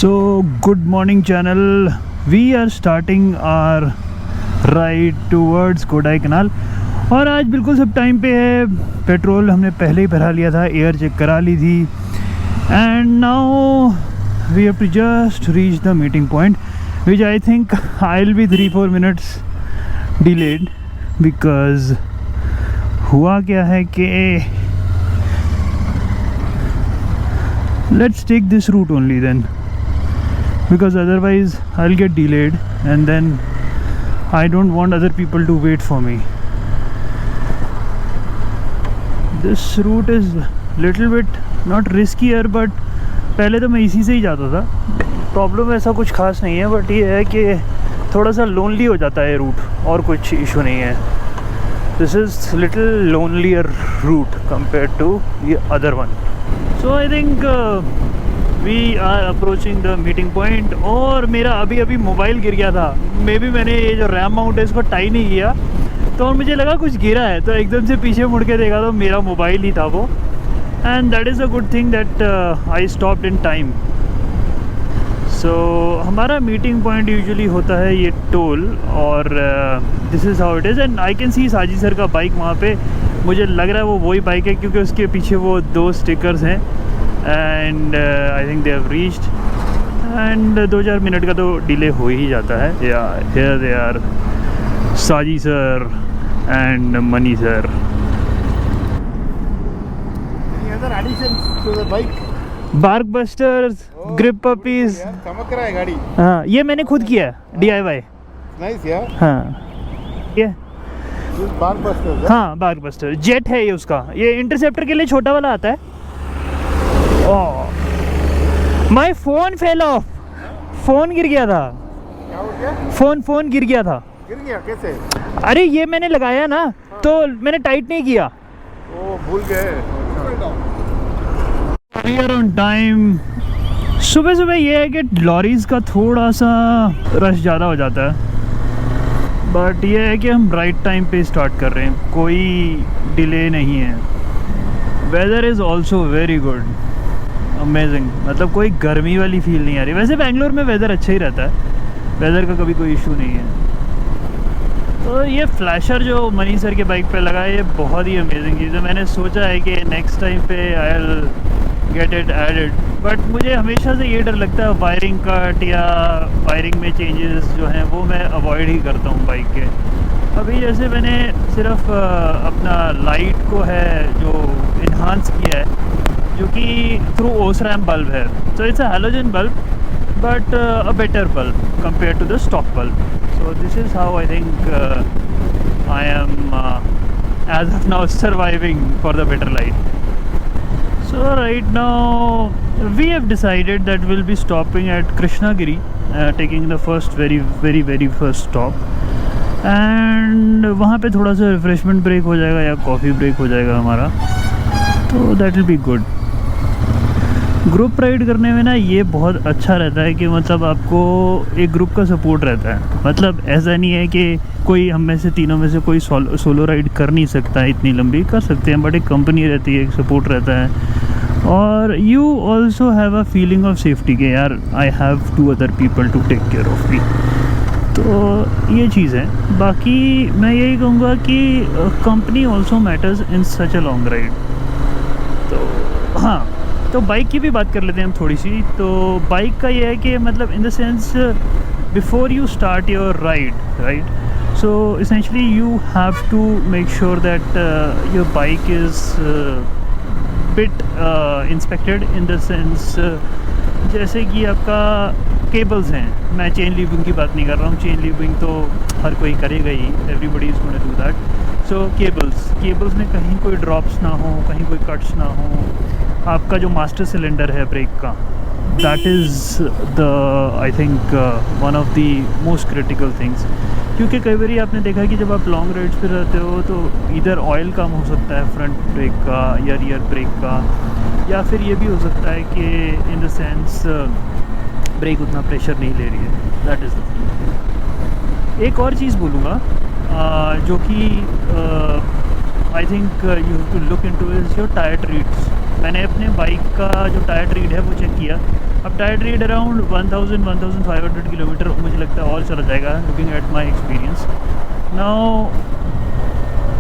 So, good morning channel. We are starting our ride towards Kodaikanal और आज बिल्कुल सब टाइम पे है। पेट्रोल हमने पहले ही भरा लिया था, एयर चेक करा ली थी and now we have to just reach the meeting point which I think I will be 3-4 minutes delayed because हुआ क्या है कि let's take this route only then, because otherwise I'll get delayed and then I don't want other people to wait for me. This route is little bit not riskier but पहले तो मैं इसी से ही जाता था। प्रॉब्लम ऐसा कुछ खास नहीं है बट ये है कि थोड़ा सा लोनली हो जाता है रूट, और कुछ इशू नहीं है। This is little lonelier route compared to the other one. So I think we are approaching the meeting point और मेरा अभी मोबाइल गिर गया था। मे बी मैंने ये जो रैम माउंट है इसको टाई नहीं किया तो और मुझे लगा कुछ गिरा है, तो एकदम से पीछे मुड़ के देखा तो मेरा मोबाइल ही था वो। And that is a good thing that I stopped in time. So हमारा मीटिंग पॉइंट यूजुअली होता है ये टोल और this is how it is. And I can see Sajid sir का बाइक वहाँ पे, मुझे लग रहा है वो वही बाइक है क्योंकि उसके पीछे वो 2 स्टिकर्स हैं and I think they have reached and 2-4 minute का तो डिले हो ही जाता है। Yeah here they are Saji sir and Mani sir. Bark busters, grip puppies, चमक रहा है गाड़ी। हाँ ये मैंने खुद किया है, DIY। नाइस यार। हाँ ये बार्क बस्टर। हाँ बार्क बस्टर जेट है ये उसका। ये इंटरसेप्टर के लिए छोटा वाला आता है। Oh my phone fell off, phone गिर गया था। क्या हो गया? फोन गिर गया था। गिर गया कैसे? अरे ये मैंने लगाया ना तो मैंने टाइट नहीं किया। ओ भूल गए। We are on time. सुबह ये है कि लॉरीज का थोड़ा सा रश ज़्यादा हो जाता है बट ये है कि हम राइट टाइम पे स्टार्ट कर रहे हैं, कोई डिले नहीं है। Weather is also very good, amazing. मतलब कोई गर्मी वाली फील नहीं आ रही। वैसे बेंगलोर में वेदर अच्छा ही रहता है, वेदर का कभी कोई इशू नहीं है। तो ये फ्लैशर जो मनी सर के बाइक पे लगा है ये बहुत ही अमेजिंग चीज़ है। मैंने सोचा है कि नेक्स्ट टाइम पे I will get it added but मुझे हमेशा से ये डर लगता है वायरिंग कट या वायरिंग में चेंजेस जो हैं वो मैं अवॉइड ही करता हूँ बाइक के। अभी जैसे मैंने सिर्फ अपना लाइट को है जो इन्हांस किया है जो कि थ्रू ओसरैम बल्ब है। So it's a halogen bulb but a better bulb compare to the stock bulb. So this is how I think I am as of now surviving for the better light. So right now we have decided that we'll be stopping at Krishnagiri, taking the very first stop and वहाँ पे थोड़ा सा refreshment break हो जाएगा या coffee break हो जाएगा हमारा, तो that will be good. Group ride करने में ना ये बहुत अच्छा रहता है कि मतलब आपको एक ग्रुप का सपोर्ट रहता है। मतलब ऐसा नहीं है कि कोई हम में से तीनों में से कोई सोलो राइड कर नहीं सकता है, इतनी लंबी कर सकते हैं बट एक कंपनी रहती है, एक सपोर्ट रहता है और you also have a feeling of safety के यार I have 2 other people to take care of me. तो ये चीज़ है। बाकी मैं यही कहूँगा कि company also matters in such a long ride. तो हाँ, तो बाइक की भी बात कर लेते हैं हम थोड़ी सी। तो बाइक का ये है कि मतलब इन the sense before you start your right, so essentially you have to make sure that your bike is bit inspected in the sense जैसे कि आपका केबल्स हैं। मैं चेन लीविंग की बात नहीं कर रहा हूँ, चेन लीविंग तो हर कोई करेगा ही, everybody is gonna do that. So cables में कहीं कोई ड्रॉप्स ना हो, कहीं कोई कट्स ना हो। आपका जो मास्टर सिलेंडर है ब्रेक का, that is the I think one of the most critical things. क्योंकि कई बार आपने देखा कि जब आप लॉन्ग राइड्स पे रहते हो तो इधर ऑयल कम हो सकता है फ्रंट ब्रेक का या रियर ब्रेक का, या फिर ये भी हो सकता है कि इन द सेंस ब्रेक उतना प्रेशर नहीं ले रही है। That is the thing. एक और चीज़ बोलूँगा जो कि I think you have to look into is your tyre treads. मैंने अपने बाइक का जो टायर रीड है वो चेक किया। अब टायर रीड अराउंड 1000-1500 किलोमीटर मुझे लगता है और चला जाएगा, looking at my experience now.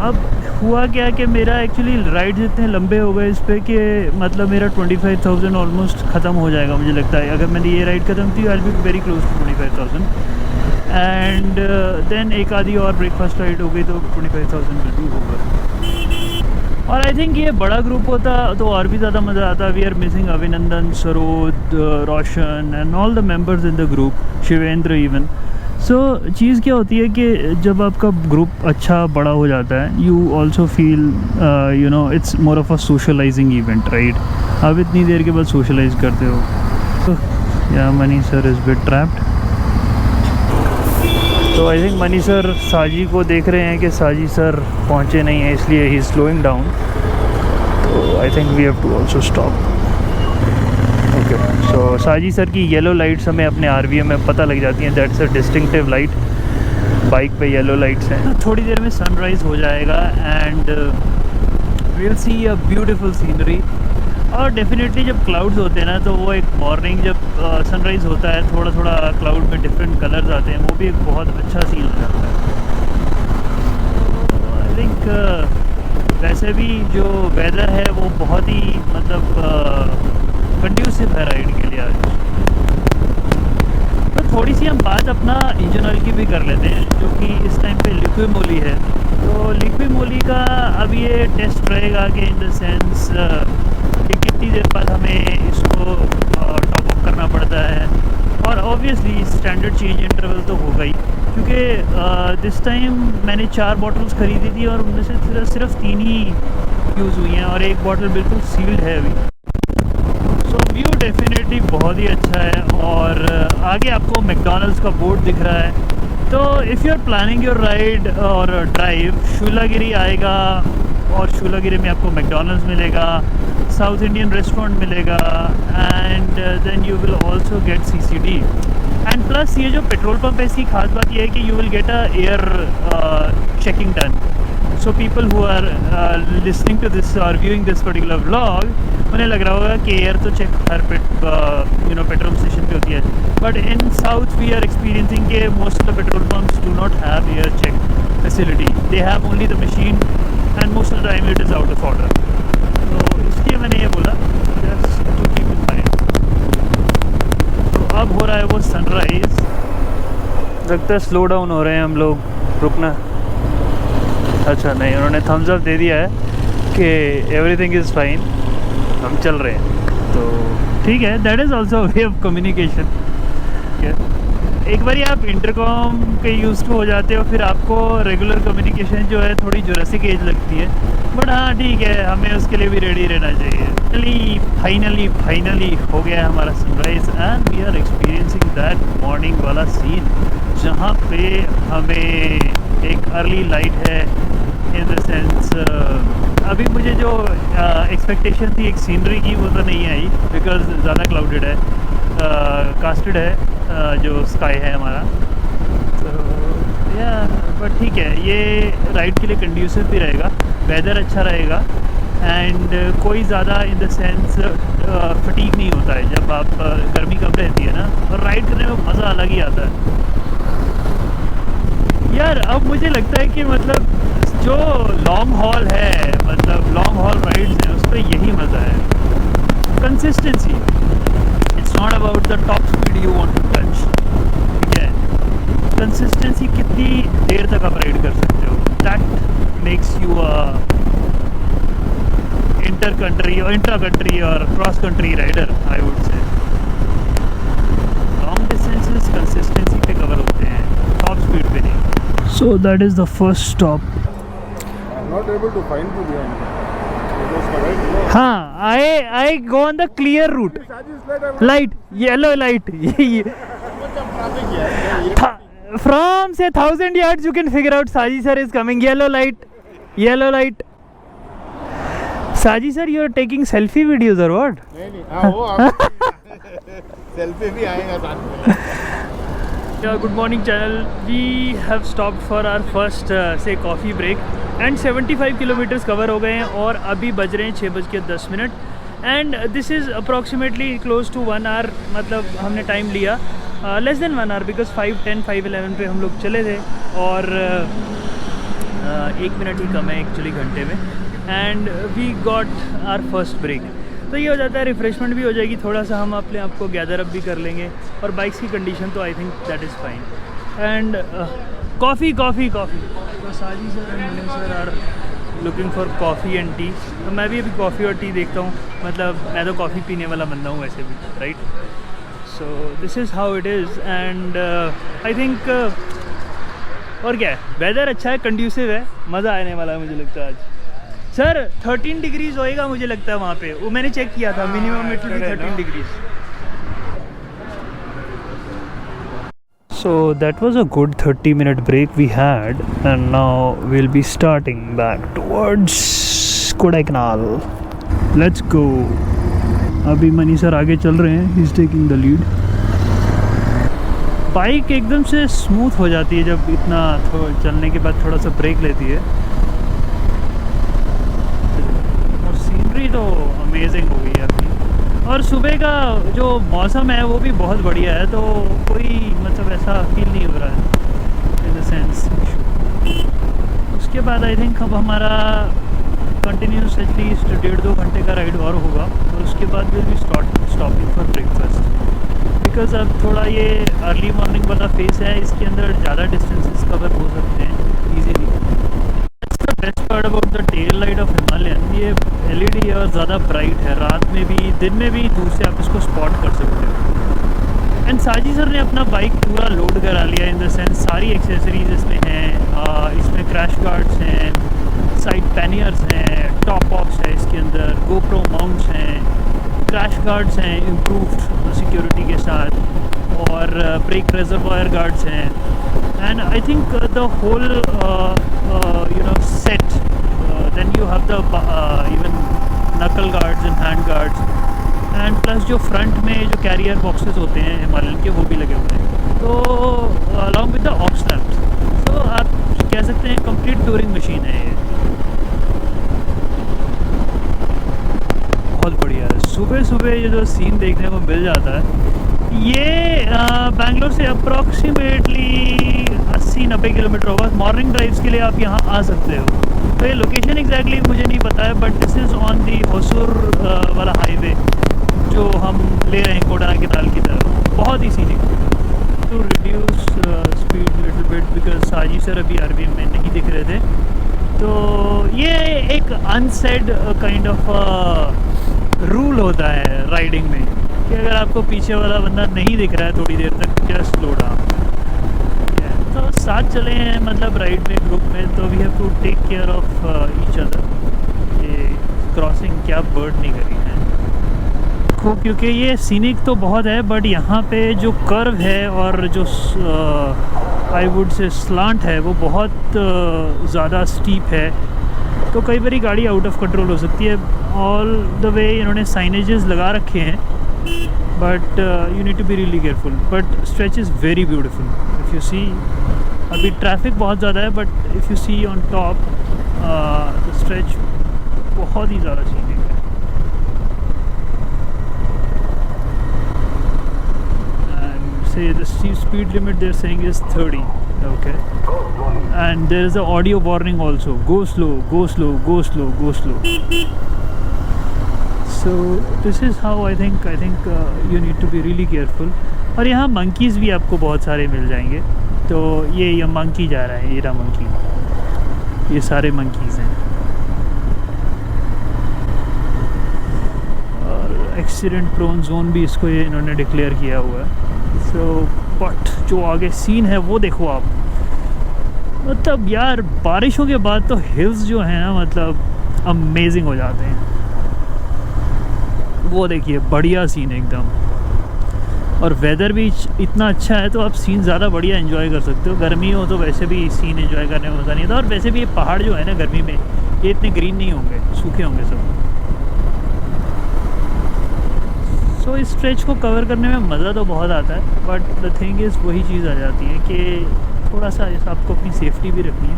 अब हुआ क्या कि मेरा एक्चुअली राइड्स इतने लंबे हो गए इस पर कि मतलब मेरा 25,000 ऑलमोस्ट ख़त्म हो जाएगा मुझे लगता है। अगर मैंने ये राइड ख़त्म की I will be very close to 25,000 and then एक आधी और ब्रेकफास्ट राइड हो गई तो 25,000 विल बी ओवर। और आई थिंक ये बड़ा ग्रुप होता तो और भी ज़्यादा मज़ा आता। We are missing Abhinandan, Sarod, Roshan and all the members in the group, Shivendra even. So चीज़ क्या होती है कि जब आपका ग्रुप अच्छा बड़ा हो जाता है you also feel you know it's more of a socializing event, right. आप इतनी देर के बाद सोशलाइज करते हो। Yeah Mani sir is bit trapped. तो आई थिंक मनी सर साजी को देख रहे हैं कि साजी सर पहुंचे नहीं हैं, इसलिए ही इज़ स्लोइंग डाउन। तो I think we have to also stop. Okay, so Saji sir की येलो लाइट्स हमें अपने RVM में पता लग जाती हैं। That's a distinctive light, bike पे येलो लाइट्स हैं। थोड़ी देर में सनराइज़ हो जाएगा and we will see a beautiful scenery. और डेफिनेटली जब क्लाउड्स होते हैं ना तो वो एक मॉर्निंग जब सनराइज़ होता है थोड़ा थोड़ा क्लाउड में डिफरेंट कलर्स आते हैं, वो भी एक बहुत अच्छा सीन हो जाता है। आई थिंक वैसे भी जो वेदर है वो बहुत ही मतलब कंड्यूसिव है राइड के लिए आज। तो थोड़ी सी हम बात अपना इंजन ऑयल की भी कर लेते हैं जो कि इस टाइम पे लिक्विड मोली है। तो लिक्विड मोली का अब ये टेस्ट रहेगा कि इन द सेंस कि कितनी देर बाद हमें इसको टॉप अप करना पड़ता है। और ऑब्वियसली स्टैंडर्ड चेंज इंटरवल तो होगा ही, क्योंकि दिस टाइम मैंने 4 बॉटल्स ख़रीदी थी और उनमें से सिर्फ 3 ही यूज़ हुई हैं और एक बॉटल बिल्कुल सील्ड है अभी। सो व्यू डेफिनेटली बहुत ही अच्छा है और आगे आपको मैकडॉनल्ड्स का बोर्ड दिख रहा है। तो if you are planning your ride और ड्राइव, शूलागिरी आएगा और शूलागिरी में आपको मैकडॉनल्ड्स मिलेगा, साउथ इंडियन रेस्टोरेंट मिलेगा and then you will also get CCD। And plus ये जो पेट्रोल पंप है इसकी खास बात ये है कि you will get a air checking done. So people who are listening to this और व्यूइंग दिस पर्टिकुलर व्लॉग उन्हें लग रहा होगा कि एयर तो चेक हर पेट्रोल स्टेशन पे होती है, but in south we are experiencing के most of the petrol pumps do not have air check facility, they have only the machine and most of the time it is out of order. तो इसलिए मैंने ये बोला just to keep in mind. तो अब हो रहा है वो सनराइज़, लगता है स्लो डाउन हो रहे हैं हम लोग, रुकना। अच्छा नहीं, उन्होंने थम्स अप दे दिया है कि एवरीथिंग इज़ फाइन, हम चल रहे हैं। तो ठीक है, that is also way of communication. एक बार आप इंटरकॉम के यूज़ टू हो जाते हो फिर आपको रेगुलर कम्युनिकेशन जो है थोड़ी जुरासिक एज लगती है, बट हाँ ठीक है, हमें उसके लिए भी रेडी रहना चाहिए। फाइनली हो गया हमारा sunrise and we are experiencing that morning वाला सीन जहाँ पे हमें एक अर्ली लाइट है। इन द सेंस अभी मुझे जो एक्सपेक्टेशन थी एक सीनरी की वो तो नहीं आई बिकॉज ज़्यादा क्लाउडेड है, कास्टेड है जो स्काई है हमारा। तो या बट ठीक है, ये राइड के लिए कंड्यूसिव भी रहेगा, वेदर अच्छा रहेगा एंड कोई ज़्यादा इन द सेंस फटीग नहीं होता है जब आप गर्मी कम रहती है ना, और राइड करने में मज़ा अलग ही आता है यार। अब मुझे लगता है कि मतलब जो लॉन्ग हॉल है, मतलब लॉन्ग हॉल राइड्स हैं, उस पर यही मज़ा है, consistency. It's not about the top speed you want to touch, ठीक है, कंसिस्टेंसी कितनी देर तक आप राइड कर सकते हो, that makes you inter country और इंट्रा कंट्री और cross country rider I would say. Long distances consistency पे कवर होते हैं, टॉप स्पीड पे नहीं। So that is the first stop. I'm not able to find you behind. हाँ, I go on the clear route. Light, yellow light. From say 1,000 yards you can figure out Saji sir is coming. Yellow light. Saji sir, you are taking selfie videos or what? नहीं, हाँ वो selfie भी आएगा साथ में। Good morning channel. We have stopped for our first say coffee break and 75 kilometres cover हो गए हैं और अभी बज रहे हैं 6:10। And this is approximately close to 1 hour, मतलब हमने टाइम लिया लेस देन 1 आवर, बिकॉज 5:10 5:11 पे हम लोग चले थे, और 1 मिनट ही कम है एक्चुअली घंटे में, and we got our first break. तो ये हो जाता है, रिफ़्रेशमेंट भी हो जाएगी, थोड़ा सा हम अपने आप को गैदर अप भी कर लेंगे, और बाइक्स की कंडीशन तो I think that is fine. And coffee तो Saji sir and Manish sir are looking for coffee and tea, तो मैं भी अभी कॉफ़ी और टी देखता हूँ, मतलब मैं तो कॉफ़ी पीने वाला बंदा हूँ वैसे भी, right. So this is how it is, and I think और क्या है, वेदर अच्छा है, कंड्यूसिव है, मज़ा आने वाला है मुझे लगता है आज। सर 13 डिग्रीज़ होएगा मुझे लगता है वहाँ पे, वो मैंने चेक किया था, minimum it will be 13 degrees. So that was a good 30-minute break we had, and now we'll be starting back towards Kodaikanal. Let's go. अभी मनी सर आगे चल रहे हैं, he is taking the lead. Bike एकदम से smooth हो जाती है जब इतना चलने के बाद थोड़ा सा ब्रेक लेती है, और सीनरी तो अमेजिंग हो गई है अभी, और सुबह का जो मौसम है वो भी बहुत बढ़िया है, तो कोई मतलब ऐसा फील नहीं हो रहा है इन द सेंस। उसके बाद आई थिंक अब हमारा कंटिन्यूस एटलीस्ट 1.5-2 घंटे का राइड और होगा, और उसके बाद will be stopping for breakfast, because अब थोड़ा ये अर्ली मॉर्निंग वाला फेस है, इसके अंदर ज़्यादा डिस्टेंसेस कवर हो सकते हैं easily. Best part about the tail light of Himalayan, ये LED है और ज़्यादा ब्राइट है, रात में भी दिन में भी दूर से आप इसको स्पॉट कर सकते हो। एंड साजी सर ने अपना बाइक पूरा लोड करा लिया, इन द सेंस सारी एक्सेसरीज इसमें हैं, इसमें क्रैश गार्ड्स हैं, साइड पैनियर्स हैं, टॉप बॉक्स है इसके अंदर, GoPro माउंट्स हैं, क्रैश गार्ड्स हैं इम्प्रूव्ड सिक्योरिटी के साथ, और ब्रेक रिजर्वायर गार्ड्स हैं, and I think the whole set, then you have the even knuckle guards and hand guards, and plus जो फ्रंट में जो कैरियर बॉक्सेस होते हैं हिमालयन के वो भी लगे हुए हैं, तो along with the aux lamps, तो आप कह सकते हैं कंप्लीट टूरिंग मशीन है ये, बहुत बढ़िया है। सुबह सुबह ये जो सीन देखने को मिल जाता है, ये बैंगलोर से अप्रॉक्सीमेटली 80-90 किलोमीटर होगा, मॉर्निंग ड्राइव्स के लिए आप यहाँ आ सकते हो। तो ये लोकेशन एग्जैक्टली मुझे नहीं पता है, but this is on the Hosur वाला हाईवे जो हम ले रहे हैं कोडाईकनाल की तरफ, बहुत ही scenic. To reduce speed little bit because Saji sir अभी आरबीएम में नहीं दिख रहे थे, तो ये एक अनसेड काइंड ऑफ रूल होता है राइडिंग में, कि अगर आपको पीछे वाला बंदा नहीं दिख रहा है थोड़ी देर तक, जस्ट स्लो डाउन। तो साथ चले हैं मतलब राइड में, ग्रुप में, तो we have to take care of each other. ये क्रॉसिंग क्या बर्ड नहीं करी है क्योंकि ये सीनिक तो बहुत है, बट यहाँ पे जो कर्व है और जो आई वुड से स्लांट है वो बहुत ज़्यादा स्टीप है, तो कई बार गाड़ी आउट ऑफ कंट्रोल हो सकती है। ऑल द वे इन्होंने साइनेजेस लगा रखे हैं, but you need to be really careful, but stretch is very beautiful. If you see, अभी ट्रैफिक बहुत ज़्यादा है, but if you see on top the stretch बहुत ही ज़्यादा सीनिक है। And say the speed limit they're saying is 30, okay, and there is a audio warning also, go slow, go slow, go slow, go slow. So this is how I think you need to be really careful. और यहाँ monkeys भी आपको बहुत सारे मिल जाएंगे, तो ये monkey जा रहा है, ये रहा monkey, ये सारे monkeys हैं। और एक्सीडेंट प्रोन जोन भी इसको ये इन्होंने डिक्लेयर किया हुआ है। सो बट जो आगे सीन है वो देखो आप, मतलब यार बारिशों के बाद तो हिल्स जो हैं ना मतलब अमेजिंग हो जाते हैं। वो देखिए बढ़िया सीन एकदम, और वेदर भी इतना अच्छा है तो आप सीन ज़्यादा बढ़िया एंजॉय कर सकते हो। गर्मी हो तो वैसे भी सीन एंजॉय करने में मज़ा नहीं आता, और वैसे भी ये पहाड़ जो है ना गर्मी में ये इतने ग्रीन नहीं होंगे, सूखे होंगे सब। सो इस स्ट्रेच को कवर करने में मज़ा तो बहुत आता है, बट द थिंग इज़ वही चीज़ आ जाती है कि थोड़ा सा आपको अपनी सेफ्टी भी रखनी है,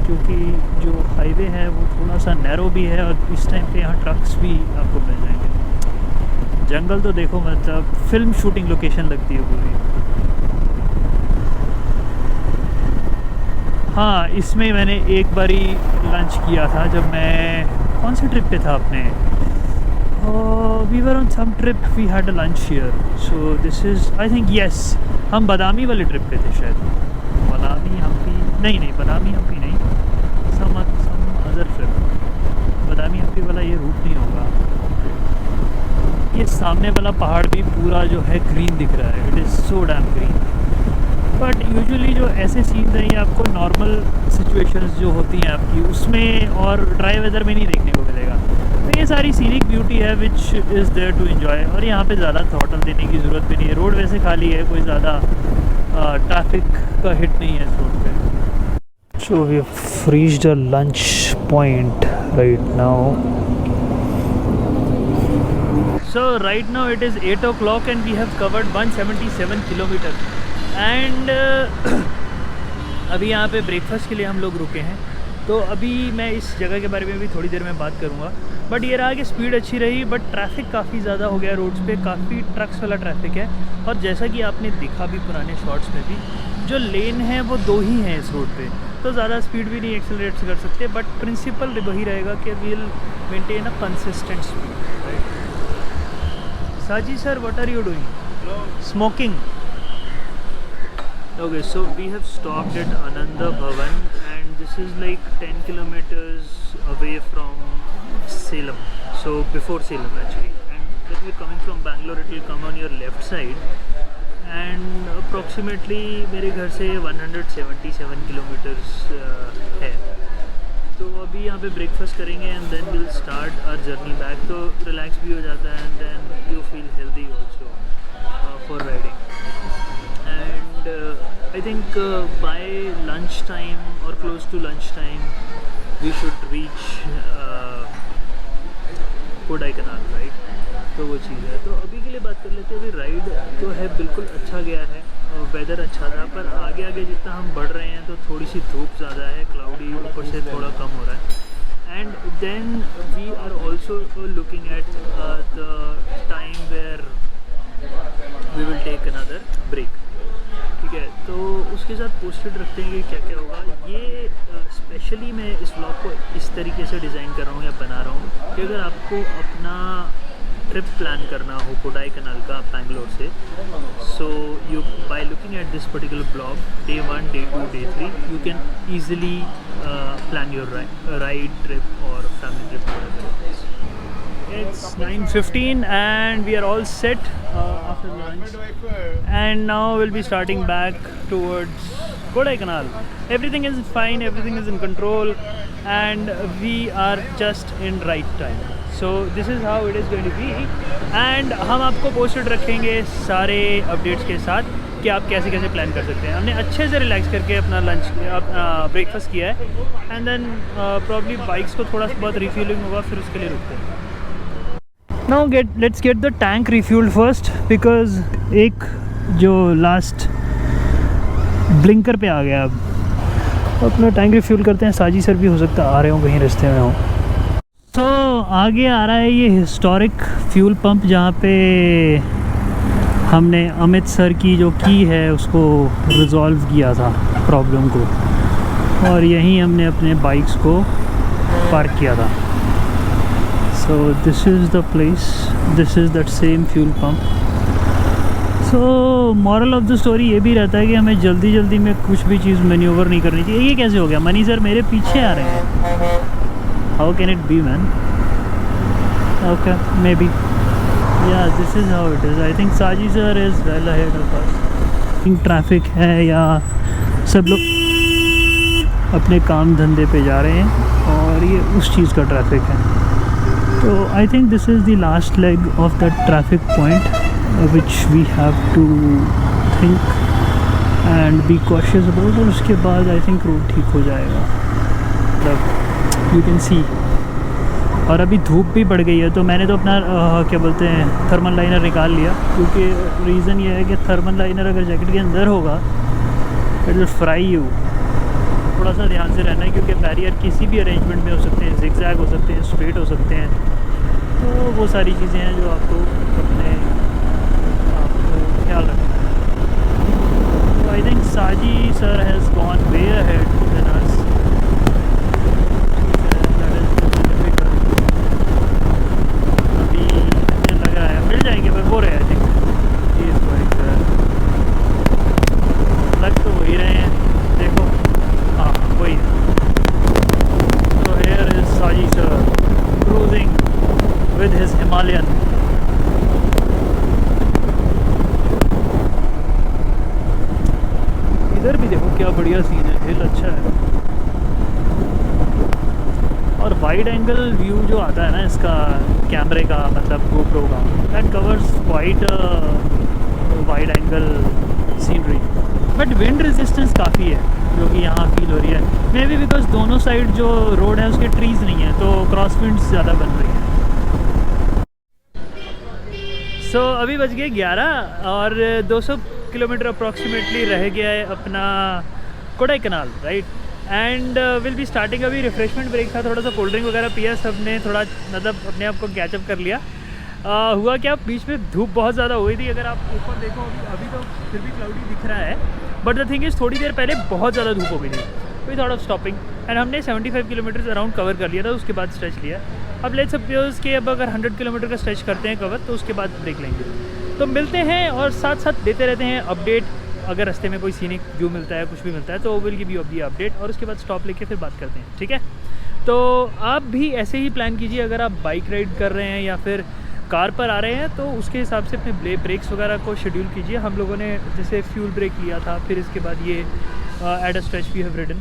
क्योंकि जो हाईवे है वो थोड़ा सा नैरो भी है, और इस टाइम पे यहाँ ट्रक्स भी आपको मिल जाएंगे। जंगल तो देखो, मतलब फिल्म शूटिंग लोकेशन लगती है पूरी। हाँ, इसमें मैंने एक बारी लंच किया था जब मैं कौन से ट्रिप पे था अपने, we were on some trip, we had a lunch here. So this is I think yes, हम बादामी वाले ट्रिप पे थे शायद। बादामी हम्पी नहीं, बादामी हम्पी नहीं, सम अदर ट्रिप। बादामी हम्पी वाला ये रूट नहीं होगा। ये सामने वाला पहाड़ भी पूरा जो है ग्रीन दिख रहा है, it is so damn green. But usually जो ऐसे सीन्स हैं ये आपको नॉर्मल सिचुएशंस जो होती हैं आपकी उसमें और ड्राई वेदर में नहीं देखने को मिलेगा। तो ये सारी सीनिक ब्यूटी है which is there to enjoy, और यहाँ पे ज़्यादा थ्रॉटल देने की ज़रूरत भी नहीं है। रोड वैसे खाली है, कोई ज़्यादा ट्रैफिक का हिट नहीं है इस रोड पे। So we have reached a lunch point right now. So right now it is 8 o'clock and we have covered 177 kilometre and अभी यहाँ पे ब्रेकफास्ट के लिए हम लोग रुके हैं। तो अभी मैं इस जगह के बारे में भी थोड़ी देर में बात करूँगा। बट ये रहा कि स्पीड अच्छी रही, बट ट्रैफिक काफ़ी ज़्यादा हो गया रोड्स पे, काफ़ी ट्रक्स वाला ट्रैफिक है। और जैसा कि आपने देखा भी पुराने शॉट्स में भी, जो लेन है वो 2 ही हैं इस रोड पे, तो ज़्यादा स्पीड भी नहीं एक्सेलरेट कर सकते। बट प्रिंसिपल वही रहेगा कि we'll maintain a consistent speed, right. Saji sir, what are you doing? Hello. Smoking. Okay, so we have stopped at Ananda Bhavan and this is like 10 kilometers away from Salem. So before Salem actually. And when you're coming from Bangalore, it will come on your left side. And approximately मेरे घर से 177 kilometers है। तो अभी यहाँ पे breakfast करेंगे and then will start our journey back. तो रिलैक्स भी हो जाता है and then you feel healthy also for riding. And I think by lunch time और close to lunch time we should reach Kodaikanal, right. तो वो चीज़ है। तो अभी के लिए बात कर लेते हैं। अभी राइड जो है बिल्कुल अच्छा गया है, वेदर अच्छा था, पर आगे आगे जितना हम बढ़ रहे हैं तो थोड़ी सी धूप ज़्यादा है, क्लाउडी ऊपर से थोड़ा कम हो रहा है। And then we are also looking at the time where we will take another break, ठीक है। तो उसके साथ पोस्टेड रखते हैं कि क्या क्या होगा। ये स्पेशली मैं इस व्लॉग को इस तरीके से डिज़ाइन कर रहा हूँ या बना रहा हूँ कि अगर आपको अपना ट्रिप प्लान करना हो कोडाईकनाल का बैंगलोर से, so you by looking at this particular blog, day 1, day 2, day 3, you can easily plan your ride trip or family trip, whatever it is. It's 9:15 and we are all set after lunch, and now we'll be starting back towards Kodaikanal. Everything is fine, everything is in control, and we are just in right time. So this is how it is going to be, and हम आपको posted रखेंगे सारे updates के साथ कि आप कैसे कैसे प्लान कर सकते हैं। हमने अच्छे से रिलैक्स करके अपना लंच ब्रेकफास्ट किया है एंड देन प्रॉब्ली बाइक्स को थोड़ा सा बहुत रिफ्यूलिंग होगा, फिर उसके लिए रुकते हैं। Now let's get the tank refuelled first, because एक जो लास्ट ब्लिंकर पे आ गया। अब अपना टैंक रिफ्यूल करते हैं। साजी सर भी हो सकता है आ रहे हो, कहीं रास्ते में हो। तो आगे आ रहा है ये हिस्टोरिक फ्यूल पंप, जहाँ पे हमने अमित सर की जो की है उसको रिज़ॉल्व किया था प्रॉब्लम को, और यहीं हमने अपने बाइक्स को पार्क किया था। सो this is the place, this is that same fuel pump. So moral of the story ये भी रहता है कि हमें जल्दी जल्दी में कुछ भी चीज़ मैन्यूवर नहीं करनी चाहिए। ये कैसे हो गया? मनी सर मेरे पीछे आ रहे हैं। How can it be, man? Okay, maybe. Yeah, this is how it is. I think Saji sir is well ahead of us. Traffic है या सब लोग अपने काम धंधे पे जा रहे हैं और ये उस चीज़ का ट्रैफिक है। तो I think this is the last leg of the traffic point which we have to think and be cautious about, और उसके बाद आई थिंक रोड ठीक हो जाएगा। मतलब यू कैन सी। और अभी धूप भी बढ़ गई है, तो मैंने तो अपना क्या बोलते हैं थर्मल लाइनर निकाल लिया, क्योंकि रीज़न ये है कि थर्मल लाइनर अगर जैकेट के अंदर होगा इट विल फ्राई यू। थोड़ा सा ध्यान से रहना है, क्योंकि बैरियर किसी भी अरेंजमेंट में हो सकते हैं, जिगजैग हो सकते हैं, स्ट्रेट हो सकते हैं। तो वो सारी चीज़ें हैं जो आपको अपने आपको ख्याल रखना है। तो आई थिंक साजी sir has gone way ahead than us. अभी मुझे लग रहा है मिल जाएंगे पर हो रहे हैं। आई थिंक लग तो वही रहे हैं, देखो हाँ वही है। तो हेयर इज साजी sir cruising with his Himalayan. इधर भी देखो क्या बढ़िया सीन है, हिल अच्छा है। और वाइड एंगल व्यू जो आता है ना इसका कैमरे का, मतलब GoPro का, that covers quite wide angle scenery. But wind resistance काफ़ी है जो कि यहाँ फील हो रही है। मे बी बिकॉज दोनों साइड जो रोड है उसके ट्रीज़ नहीं है, तो क्रॉस विंड्स ज़्यादा बन रही हैं। सो अभी बज गए 11 और 200 किलोमीटर अप्रॉक्सीमेटली रह गया है अपना Kodaikanal, right. And will be starting. अभी रिफ्रेशमेंट ब्रेक था, थोड़ा सा कोल्ड ड्रिंक वगैरह पिया सबने, थोड़ा मतलब अपने आप को कैचअप कर लिया। हुआ क्या, बीच में धूप बहुत ज़्यादा हुई थी। अगर आप ऊपर देखो अभी तो फिर भी क्लाउडी दिख रहा है, बट द थिंग इज़ थोड़ी देर पहले बहुत ज़्यादा धूप हो गई थी। We thought of stopping and हमने 75 किलोमीटर अराउंड कवर कर लिया था, उसके बाद स्ट्रेच लिया। अब लेट्स सपोज कि अब अगर 100 किलोमीटर का स्ट्रेच करते हैं कवर, तो उसके बाद ब्रेक लेंगे। तो मिलते हैं और साथ साथ देते रहते हैं अपडेट। अगर रास्ते में कोई सीनिक व्यू मिलता है, कुछ भी मिलता है, तो will give you the update और उसके बाद स्टॉप लेके फिर बात करते हैं, ठीक है। तो आप भी ऐसे ही प्लान कीजिए। अगर आप बाइक राइड कर रहे हैं या फिर कार पर आ रहे हैं, तो उसके हिसाब से अपने ब्रेक्स वगैरह को शेड्यूल कीजिए। हम लोगों ने जैसे फ्यूल ब्रेक लिया था, फिर इसके बाद ये at a stretch we have ridden.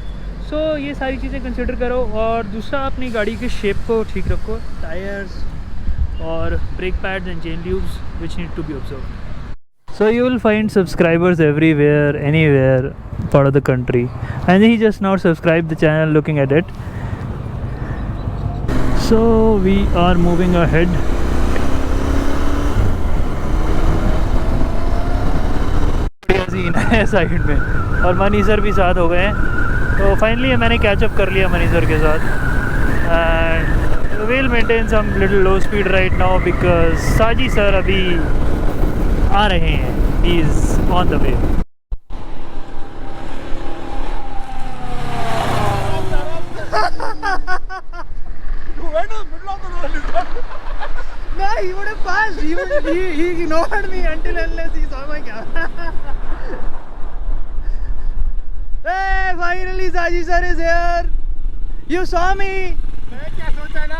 So ये सारी चीज़ें कंसिडर करो। और दूसरा, अपनी गाड़ी की शेप को ठीक रखो, टायर्स और brake pads and chain lubes which need to be observed. So you will find subscribers everywhere, anywhere, part of the country, and he just now subscribed the channel looking at it. So we are moving ahead. बढ़िया scene है side में, और money sir भी साथ हो गए हैं। तो फाइनली मैंने कैचअप कर लिया मनी सर के साथ, and we'll maintain some little low speed right now because साजी सर अभी आ रहे हैं, he is on the way. You went to the middle of the road. No, he would have passed. He ignored me until unless he saw my camera. Hey, finally Saji sir is here. You saw me. मैं क्या सोचा ना,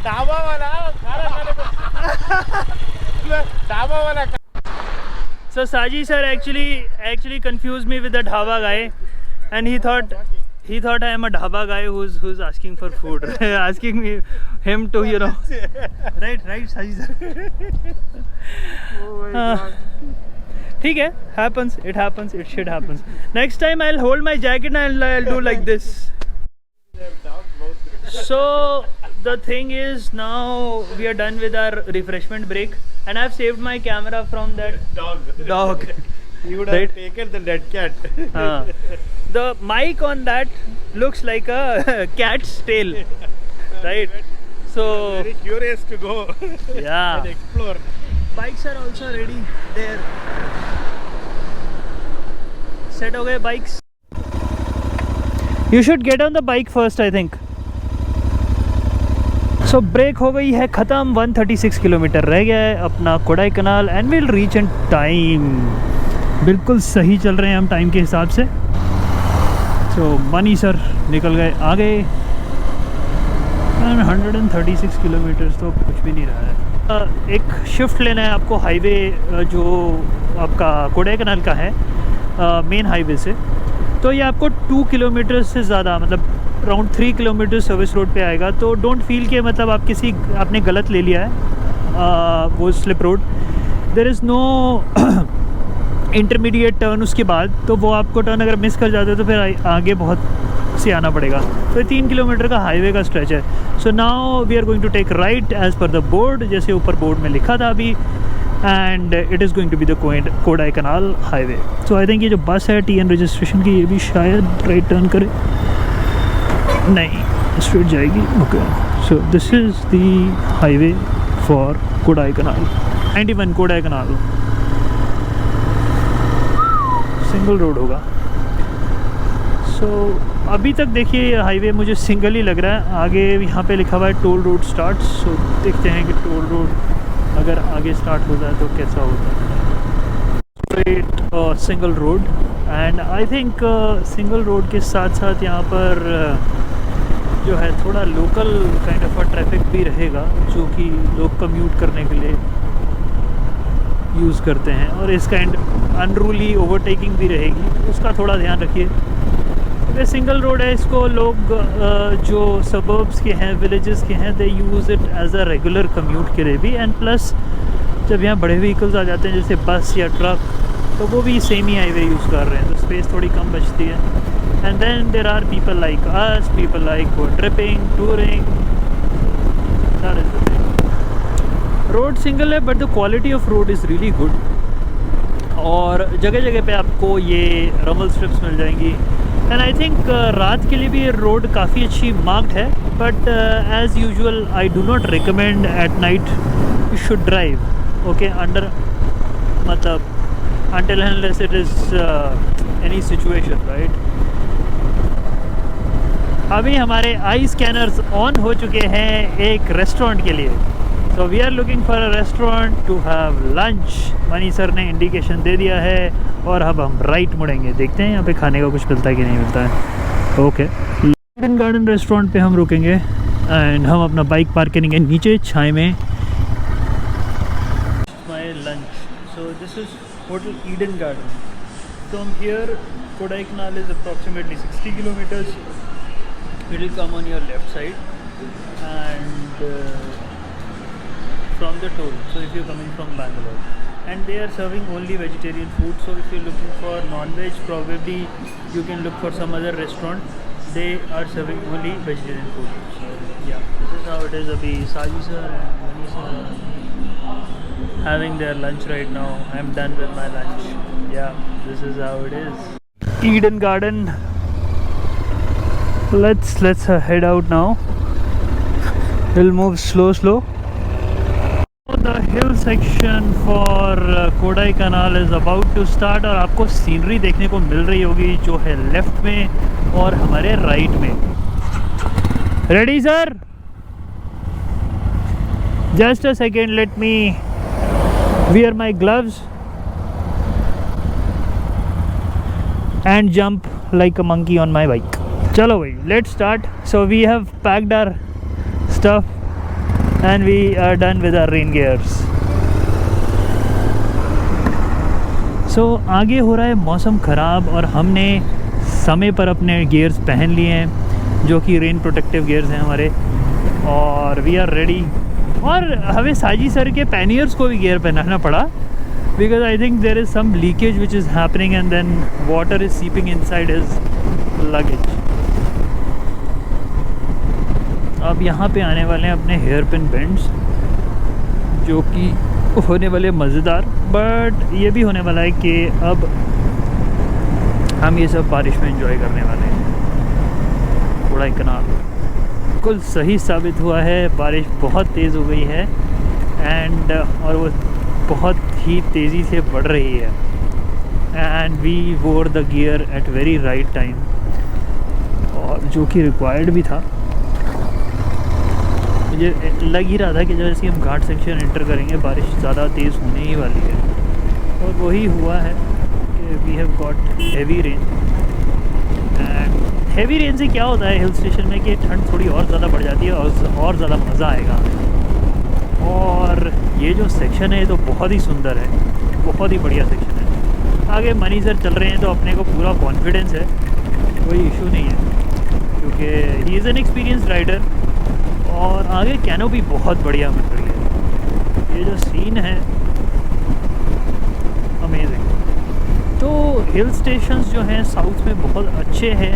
ढाबा वाला खाना खाने को ढाबा वाला। So Saji sir actually confused me with the dhaba guy, and he thought I am a dhaba guy who's asking for food, asking him to, you know, right Saji sir. Oh my God. ठीक है, it happens, it shit happens. Next time I'll hold my jacket and I'll do like this. So the thing is, now we are done with our refreshment break, and I've saved my camera from that dog. You would have taken the dead cat. The mic on that looks like a cat's tail, right? So Very curious to go yeah, and explore. bikes are also ready there. Set हो गए bikes. You should get on the bike first, I think. So break हो गई है ख़त्म। 136 kilometre रह गया है अपना Kodaikanal, and will reach in time. बिल्कुल सही चल रहे हैं हम टाइम के हिसाब से। सो मनी सर निकल गए आगे, एंड 136 किलोमीटर तो कुछ भी नहीं रहा है। एक शिफ्ट लेना है आपको हाईवे जो आपका कोडाईकनाल का है, मेन हाईवे से। तो ये आपको 2 किलोमीटर से ज़्यादा, मतलब अराउंड 3 किलोमीटर सर्विस रोड पे आएगा। तो डोंट फील कि मतलब आपने गलत ले लिया है वो slip road. There is no intermediate turn उसके बाद, तो वो आपको टर्न अगर मिस कर जाते हो तो फिर आगे बहुत से आना पड़ेगा। तो 3 किलोमीटर का हाईवे का स्ट्रेच है। So now we are going to take right as per the board, जैसे ऊपर बोर्ड में लिखा था अभी, and it is going to be the Kodaikanal highway. So I think ये जो बस है TN रजिस्ट्रेशन की, ये भी शायद राइट टर्न करे, नहीं स्ट्रेट जाएगी। Okay, so this is the highway for Kodaikanal, 91 Kodaikanal. Single road होगा। सो अभी तक देखिए हाईवे मुझे सिंगल ही लग रहा है। आगे यहाँ पे लिखा हुआ है टोल रोड स्टार्ट। सो देखते हैं कि टोल रोड अगर आगे स्टार्ट होता है तो कैसा होता है। Straight single road and I think single road के साथ साथ यहाँ पर जो है थोड़ा लोकल काइंड ऑफ ट्रैफिक भी रहेगा जो कि लोग कम्यूट करने के लिए यूज़ करते हैं, और इस काइंड अनरूली ओवरटेकिंग भी रहेगी, उसका थोड़ा ध्यान रखिए। ये सिंगल रोड है, इसको लोग जो सबर्ब्स के हैं, विलेजेस के हैं, they use it as a regular commute के लिए भी। एंड प्लस जब यहाँ बड़े व्हीकल्स आ जाते हैं जैसे बस या ट्रक, तो वो भी सेम ही हाईवे यूज़ कर रहे हैं, तो स्पेस थोड़ी कम बचती है। And then there are people like us, people like who are tripping, touring, that is the thing. Road single है but the quality of road is really good, और जगह जगह पे आपको ये रमल स्ट्रिप्स मिल जाएंगी। एंड आई थिंक रात के लिए भी ये रोड काफ़ी अच्छी मार्क्ड है, but as usual I do not recommend at night you should drive, okay, under मतलब until and unless it is any situation, right? अभी हमारे आई स्कैनर्स ऑन हो चुके हैं एक रेस्टोरेंट के लिए। So we are looking for a restaurant to have lunch. Mani sir ने इंडिकेशन दे दिया है और अब हम राइट मुड़ेंगे। देखते हैं यहाँ पे खाने का कुछ मिलता है कि नहीं मिलता है। ओके, ईडन गार्डन रेस्टोरेंट पे हम रुकेंगे एंड हम अपना बाइक पार्क करेंगे नीचे छाए में। My lunch, so this is Hotel Eden Garden. From here, Kodaikanal is approximately 60 kilometers. It will come on your left side and from the toll. So if you're coming from Bangalore, and they are serving only vegetarian food. So if you're looking for non-veg, probably you can look for some other restaurant. They are serving only vegetarian food. So yeah, this is how it is. Abhi Saji sir and Mani sir having their lunch right now. I'm done with my lunch. Yeah, this is how it is. Eden Garden. Let's head out now. We'll move slow. The hill section for Kodaikanal is about to start, और आपको scenery देखने को मिल रही होगी जो है left में और हमारे राइट में। Ready sir? Just a second, let me wear my gloves and jump like a monkey on my bike. Chalo bhai, let's start. So we have packed our stuff and we are done with our rain gears. So आगे हो रहा है मौसम ख़राब और हमने समय पर अपने गियर्स पहन लिए हैं जो कि रेन प्रोटेक्टिव गियर्स हैं हमारे, और वी आर रेडी। और हमें साजी सर के पैनियर्स को भी गियर पहनाना पड़ा because I think there is some leakage which is happening and then water is seeping inside his luggage. अब यहाँ पे आने वाले हैं अपने हेयर पिन बेंड्स जो कि होने वाले मज़ेदार, बट ये भी होने वाला है कि अब हम ये सब बारिश में एंजॉय करने वाले हैं। कोडाईकनाल बिल्कुल सही साबित हुआ है, बारिश बहुत तेज़ हो गई है एंड और वो बहुत ही तेज़ी से बढ़ रही है। And we wore the gear at very right time, और जो कि रिक्वायर्ड भी था। मुझे लग ही रहा था कि जैसे हम घाट सेक्शन एंटर करेंगे बारिश ज़्यादा तेज़ होने ही वाली है, और वही हुआ है कि we have got heavy rain. And heavy rain से क्या होता है हिल स्टेशन में कि ठंड थोड़ी और ज़्यादा बढ़ जाती है और ज़्यादा मज़ा आएगा। और ये जो सेक्शन है ये तो बहुत ही सुंदर है, बहुत ही बढ़िया सेक्शन है। आगे मनी सर चल रहे हैं तो अपने को पूरा कॉन्फिडेंस है, कोई इशू नहीं है क्योंकि he is an experience rider. और आगे कैनोपी बहुत बढ़िया मिल रही है, ये जो सीन है अमेजिंग। तो हिल स्टेशंस जो हैं साउथ में बहुत अच्छे हैं,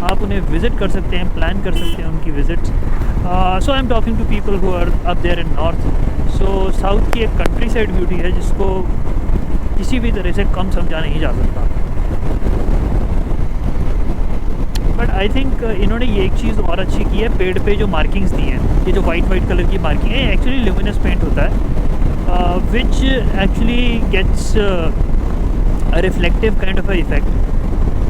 आप उन्हें विज़िट कर सकते हैं, प्लान कर सकते हैं उनकी visits. So I am talking to people who are up there in north. So south की एक कंट्री साइड ब्यूटी है जिसको किसी भी तरह से कम समझा नहीं जा सकता। बट आई थिंक इन्होंने ये एक चीज़ और अच्छी की है, पेड़ पे जो मार्किंग्स दी हैं, ये जो वाइट कलर की मार्किंग है, एक्चुअली ल्यूमिनस पेंट होता है which actually gets reflective kind of a effect.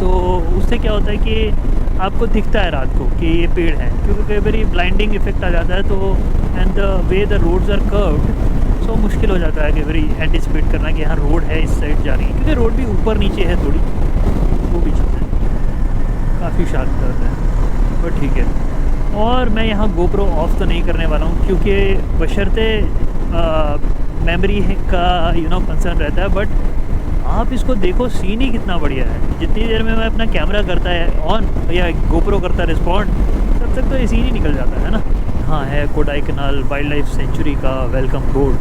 तो उससे क्या होता है कि आपको दिखता है रात को कि ये पेड़ है, क्योंकि कई बार ब्लाइंडिंग इफेक्ट आ जाता है। तो and the way the roads are curved, so मुश्किल हो जाता है कि वेरी एंटिसिपेट करना कि हाँ रोड है इस साइड जा रही है, क्योंकि रोड भी ऊपर नीचे है थोड़ी, वो भी चलता है, काफ़ी शानदार है, बट ठीक है। और मैं यहाँ गोप्रो ऑफ तो नहीं करने वाला हूँ, क्योंकि बशर्ते मेमोरी का कंसर्न रहता है। बट आप इसको देखो, सीन ही कितना बढ़िया है। जितनी देर में मैं अपना कैमरा करता है ऑन या गोप्रो करता है रिस्पॉन्ड, तब तक तो ये सीन ही निकल जाता है ना। हाँ है कोडाईकनाल वाइल्ड लाइफ सेंचुरी का वेलकम रोड।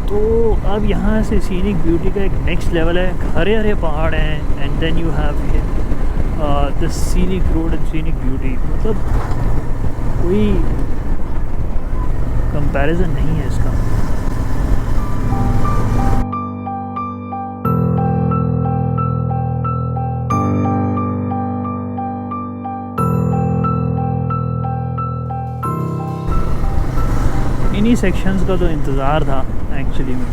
तो अब यहाँ से सीनिक ब्यूटी का एक नेक्स्ट लेवल है, हरे हरे पहाड़ हैं and then you have the scenic road and scenic beauty. मतलब कोई कंपैरिजन नहीं है इसका। इन्हीं सेक्शंस का तो इंतज़ार था एक्चुअली में।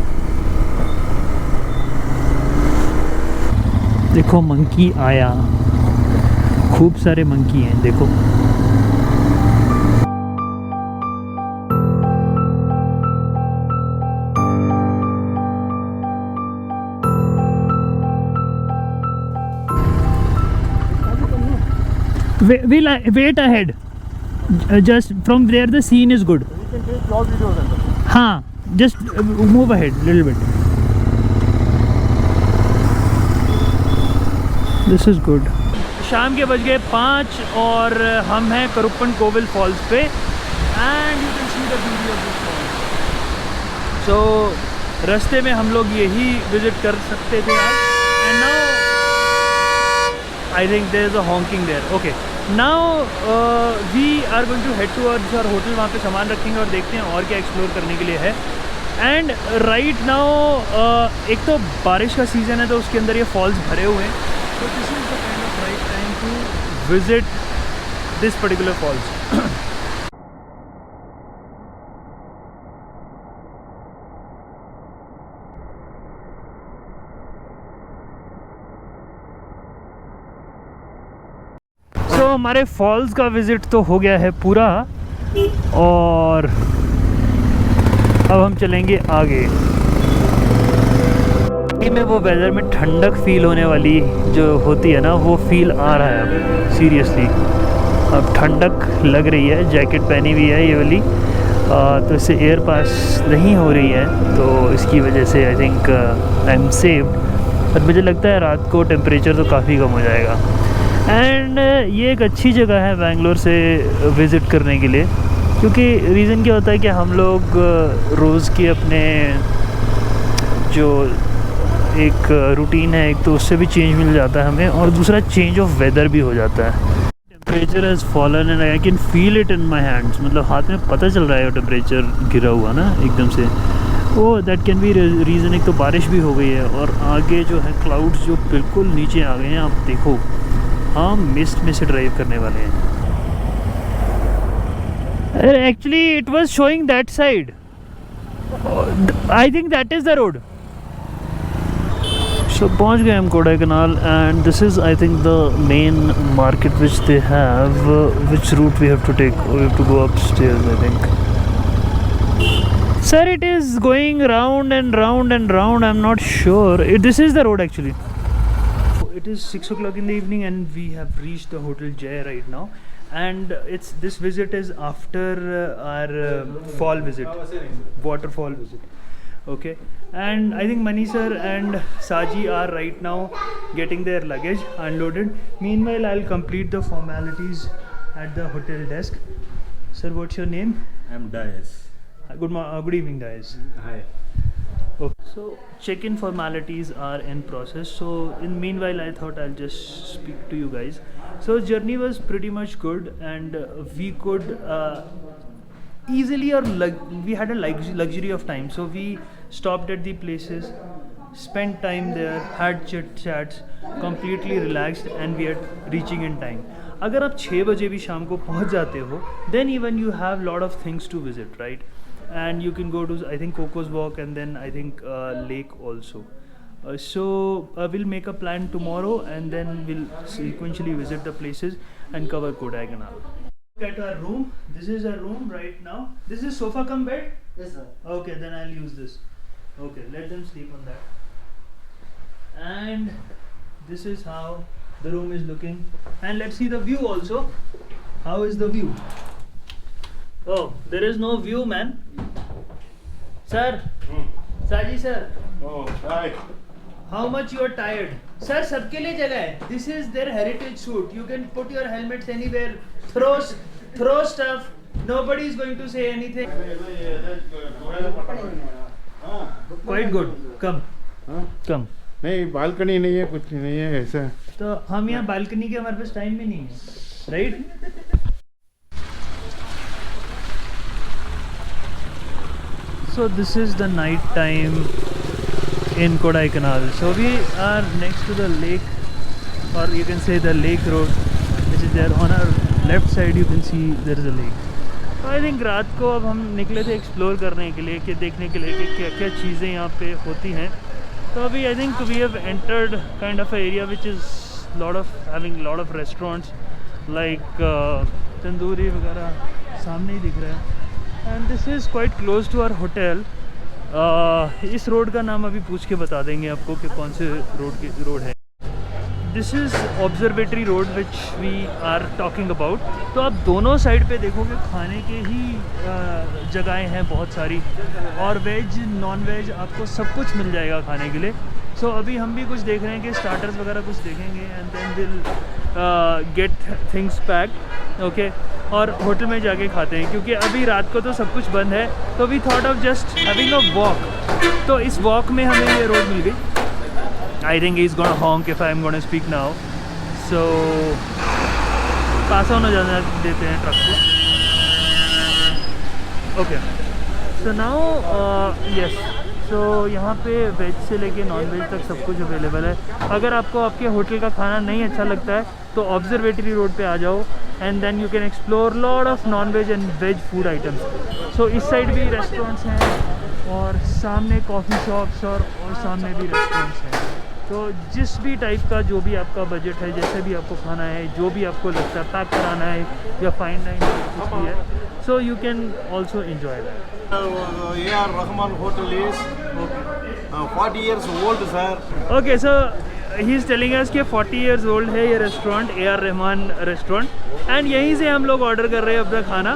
देखो मंकी आया, खूब सारे मंकी हैं देखो। Wait ahead. Just from there the scene is good. हाँ, just move ahead little bit. This is good. शाम के बज गए 5 और हम हैं करुप्पन कोविल फॉल्स पे and you can see the beauty of this falls. So रास्ते में हम लोग यही विजिट कर सकते थे आज, and now I think there is a honking there. Okay. Now we are going to head towards our hotel. वहाँ पे सामान रखेंगे और देखते हैं और क्या एक्सप्लोर करने के लिए है। एंड राइट नाउ एक तो बारिश का सीज़न है, तो उसके अंदर ये फॉल्स भरे हुए हैं, तो this is the kind of right time to visit this particular falls. तो हमारे फॉल्स का विज़िट तो हो गया है पूरा, और अब हम चलेंगे आगे। में वो वेदर में ठंडक फील होने वाली जो होती है ना, वो फील आ रहा है अब सीरियसली। अब ठंडक लग रही है, जैकेट पहनी हुई है ये वाली, तो इससे एयर पास नहीं हो रही है, तो इसकी वजह से आई think I am safe. But मुझे लगता है रात को टेम्परेचर तो काफ़ी कम हो जाएगा। एंड ये एक अच्छी जगह है बैंगलोर से विज़िट करने के लिए, क्योंकि रीज़न क्या होता है कि हम लोग रोज़ के अपने जो एक रूटीन है, एक तो उससे भी चेंज मिल जाता है हमें, और दूसरा चेंज ऑफ वेदर भी हो जाता है। Temperature has fallen and I can feel it in my hands. मतलब हाथ में पता चल रहा है टेम्परेचर गिरा हुआ ना एकदम से। वो दैट कैन बी रीज़न। एक तो बारिश भी हो गई है, और आगे जो है क्लाउड्स जो बिल्कुल नीचे आ गए हैं, आप देखो। हम मिस्ट में से ड्राइव करने वाले हैं। Actually it was showing that side, I think that is the road. So पहुंच गए हम Kodaikanal, and this is I think the main market which they have. Which route we have to take? We have to go upstairs I think. Sir, it is going round and round and round. I'm not sure. This is the road actually. It is 6 o'clock in the evening and we have reached the Hotel Jay right now. And this visit is after our fall visit, waterfall visit. Okay. And I think Mani sir and Saji are right now getting their luggage unloaded. Meanwhile, I'll complete the formalities at the hotel desk. Sir, what's your name? I'm Dias. Good evening, guys. Hi. Okay. So check-in formalities are in process. So in meanwhile, I thought I'll just speak to you guys. So journey was pretty much good, and we could easily, or we had a luxury of time. So we stopped at the places, spent time there, had chit chats, completely relaxed, and we are reaching in time. अगर आप 6 बजे भी शाम को पहुंच जाते हो, then even you have lot of things to visit, right? And you can go to I think Coaker's walk and then I think lake also. So we'll make a plan tomorrow and then we'll sequentially visit the places and cover Kodaikanal. Look at our room. This is our room right now. This is sofa cum bed? Yes, sir. Okay, then I'll use this. Okay, let them sleep on that. And this is how the room is looking. And let's see the view also. How is the view? Oh, there is no view, man. Sir. Saji sir. Oh, hi. How much you are tired? Sir, सबके लिए जगह है. This is their heritage shoot. You can put your helmets anywhere. Throw stuff. Nobody is going to say anything. Quite good. Come. Come. नहीं balcony नहीं है, कुछ नहीं है ऐसा. तो हम यहाँ बालकनी के हमारे पास टाइम भी नहीं है, right? So this is the night time in Kodaikanal. So we are next to the lake, or you can say the lake road, which is there on our left side. You can see there is a lake. So I think रात को अब हम निकले थे explore करने के लिए, कि देखने के लिए कि क्या क्या चीज़ें यहाँ पे होती हैं. तो अभी I think we have entered kind of an area which is having lot of restaurants like tandoori वगैरह सामने ही दिख रहा है. And this is quite close to our hotel. इस रोड का नाम अभी पूछ के बता देंगे आपको कि कौन से रोड है. This is observatory road which we are talking about. तो आप दोनों साइड पे देखोगे खाने के ही जगहें हैं बहुत सारी, और वेज नॉन वेज आपको सब कुछ मिल जाएगा खाने के लिए. सो अभी हम भी कुछ देख रहे हैं कि स्टार्टर्स वगैरह कुछ देखेंगे and then will get things packed. Okay, और होटल में जाके खाते हैं, क्योंकि अभी रात को तो सब कुछ बंद है. तो we thought of just having a walk. तो इस वॉक में हमें ये रोड मिल गई. I think he is gonna honk if I am gonna speak now. So pass on हो जाने देते हैं ट्रक को. Okay, so now yes, so यहाँ पे वेज से लेके नॉन वेज तक सब कुछ अवेलेबल है. अगर आपको आपके होटल का खाना नहीं अच्छा लगता है तो ऑब्जर्वेटरी रोड पे आ जाओ and then you can explore lot of non veg and veg food items. So इस साइड भी रेस्टोरेंट्स हैं और सामने कॉफ़ी शॉप्स और सामने भी रेस्टोरेंट्स हैं. तो जिस भी टाइप का जो भी आपका बजट है, जैसे भी आपको खाना है, जो भी आपको लगता है पैक कराना है या फाइन डाइन कुछ भी है, so you can also enjoy that. A.R. Rahman Hotel is 40 years old, sir. Okay, so he is telling us कि 40 years old है ये restaurant, A.R. Rahman restaurant. And यहीं से हम लोग ऑर्डर कर रहे हैं अपना खाना.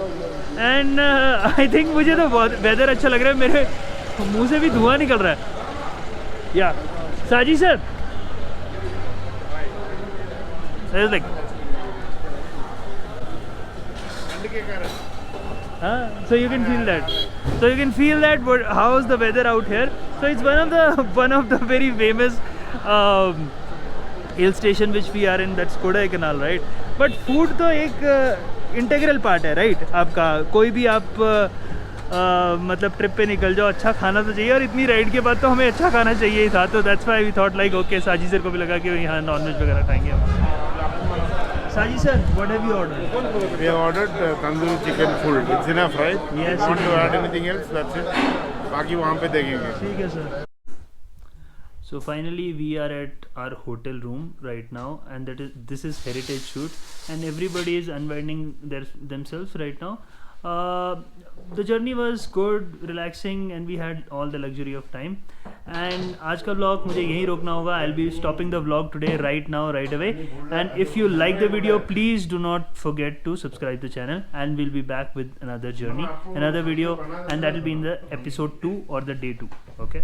एंड आई थिंक मुझे तो बहुत वेदर अच्छा लग रहा है. मेरे मुंह से भी धुआं निकल रहा है. या साजी sir, like so you can feel that. So you can feel that how is the weather out here. So it's one of the very famous hill station which we are in, that's Kodaikanal, right? But food तो एक integral part है, right? आपका कोई भी आप मतलब trip पे निकल जाओ, अच्छा खाना तो चाहिए, और इतनी राइड के बाद तो हमें अच्छा खाना चाहिए ही था. तो that's why we thought like okay, Saji sir को भी लगा कि यहाँ नॉन वेज वगैरह खाएंगे हम. Saji sir, what have you ordered? We have ordered tandoori chicken full. It's enough, right? Yes. Want to add anything else? That's it. बाकी वहाँ पे देखेंगे. ठीक है sir. So finally we are at our hotel room right now, and this is Heritage Shoot, and everybody is unwinding themselves right now. The journey was good, relaxing, and we had all the luxury of time. And आज का vlog मुझे यहीं रोकना होगा. I'll be stopping the vlog today, right now, right away. And if you like the video, please do not forget to subscribe the channel. And we'll be back with another journey, another video, and that will be in the episode 2 or the day 2. Okay.